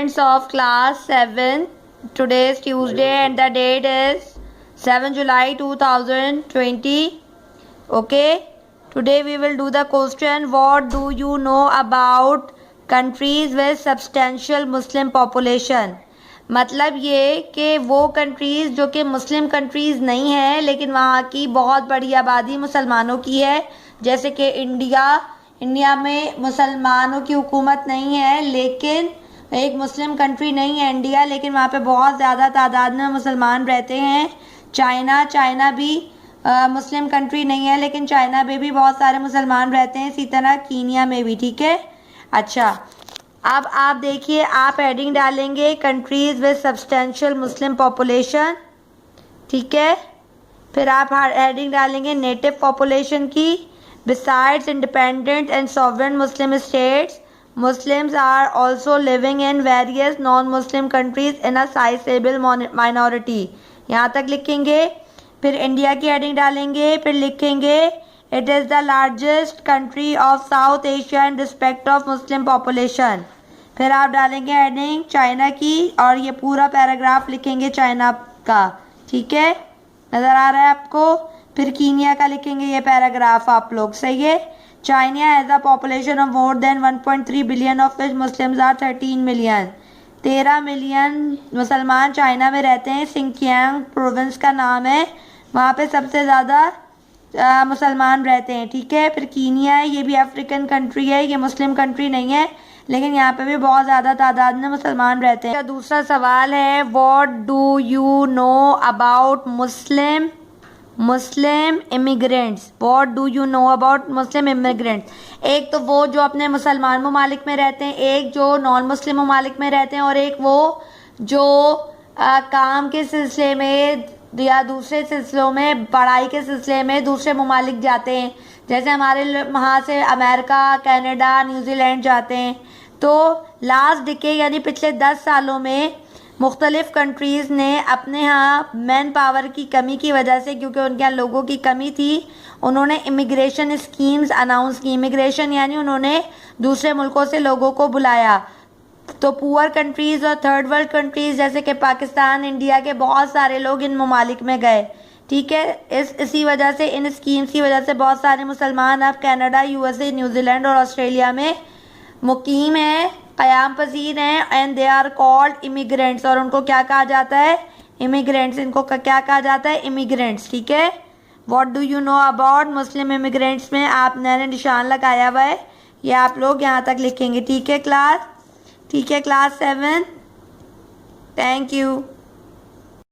Students of class 7, today is Tuesday and the date is 7 July 2020. Okay, today we will do the question, what do you know about countries with substantial Muslim population? मतलब ये कि वो countries जो कि मुस्लिम countries नहीं है लेकिन वहाँ की बहुत बड़ी आबादी मुसलमानों की है, जैसे कि इंडिया में मुसलमानों की हुकूमत नहीं है लेकिन एक मुस्लिम कंट्री नहीं है इंडिया, लेकिन वहाँ पे बहुत ज़्यादा तादाद में मुसलमान रहते हैं। चाइना भी मुस्लिम कंट्री नहीं है लेकिन चाइना में भी बहुत सारे मुसलमान रहते हैं, इसी तरह कीनिया में भी। ठीक है, अच्छा अब आप देखिए, आप हेडिंग डालेंगे countries with substantial Muslim population. ठीक है, फिर आप हेडिंग डालेंगे नेटिव पॉपुलेशन की। Besides independent and sovereign Muslim states, Muslims are also living in various non-Muslim countries in a sizable minority। यहाँ तक लिखेंगे। फिर इंडिया की हेडिंग डालेंगे, फिर लिखेंगे it is the largest country of south Asia in respect of Muslim population. फिर आप डालेंगे हेडिंग चाइना की और ये पूरा पैराग्राफ लिखेंगे चाइना का। ठीक है, नज़र आ रहा है आपको। फिर कीनिया का लिखेंगे ये पैराग्राफ आप लोग, सही है। China has a population of more than 1.3 billion of which Muslims are 13 million। 13 million मुसलमान चाइना में रहते हैं। सिंकियांग प्रोविंस का नाम है, वहाँ पे सबसे ज़्यादा मुसलमान रहते हैं। ठीक है, फिर कीनिया है, ये भी अफ्रीकन कंट्री है, ये मुस्लिम कंट्री नहीं है लेकिन यहाँ पे भी बहुत ज़्यादा तादाद में मुसलमान रहते हैं। दूसरा सवाल है, what do you know about Muslim immigrants. What do you know about Muslim immigrants. एक तो वो जो अपने मुसलमान ममालिक में रहते हैं, एक जो नॉन मुस्लिम ममालिक में रहते हैं, और एक वो जो काम के सिलसिले में या दूसरे सिलसिलों में, पढ़ाई के सिलसिले में दूसरे ममालिक जाते हैं, जैसे हमारे वहाँ से अमेरिका, कनाडा, न्यूजीलैंड जाते हैं। तो लास्ट डिकेड यानी पिछले 10 सालों में मुख्तलिफ कंट्रीज़ ने अपने यहाँ मैन पावर की कमी की वजह से, क्योंकि उनके यहाँ लोगों की कमी थी, उन्होंने इमिग्रेशन स्कीम्स अनाउंस की। इमिग्रेशन यानी उन्होंने दूसरे मुल्कों से लोगों को बुलाया। तो पुअर कंट्रीज़ और थर्ड वर्ल्ड कंट्रीज़ जैसे कि पाकिस्तान, इंडिया के बहुत सारे लोग इन ममालिक में गए। ठीक है, इसी वजह से, इन स्कीम्स की वजह से बहुत सारे मुसलमान अब कनाडा, यूएसए, न्यूजीलैंड और ऑस्ट्रेलिया में मुकीम हैं, क़याम पजीर हैं, and they are called immigrants. और उनको क्या कहा जाता है? इमिग्रेंट्स। इनको क्या कहा जाता है? इमिग्रेंट्स। ठीक है, what do you know about Muslim immigrants में आपने निशान लगाया हुआ है, ये आप लोग यहाँ तक लिखेंगे। ठीक है क्लास 7, थैंक यू।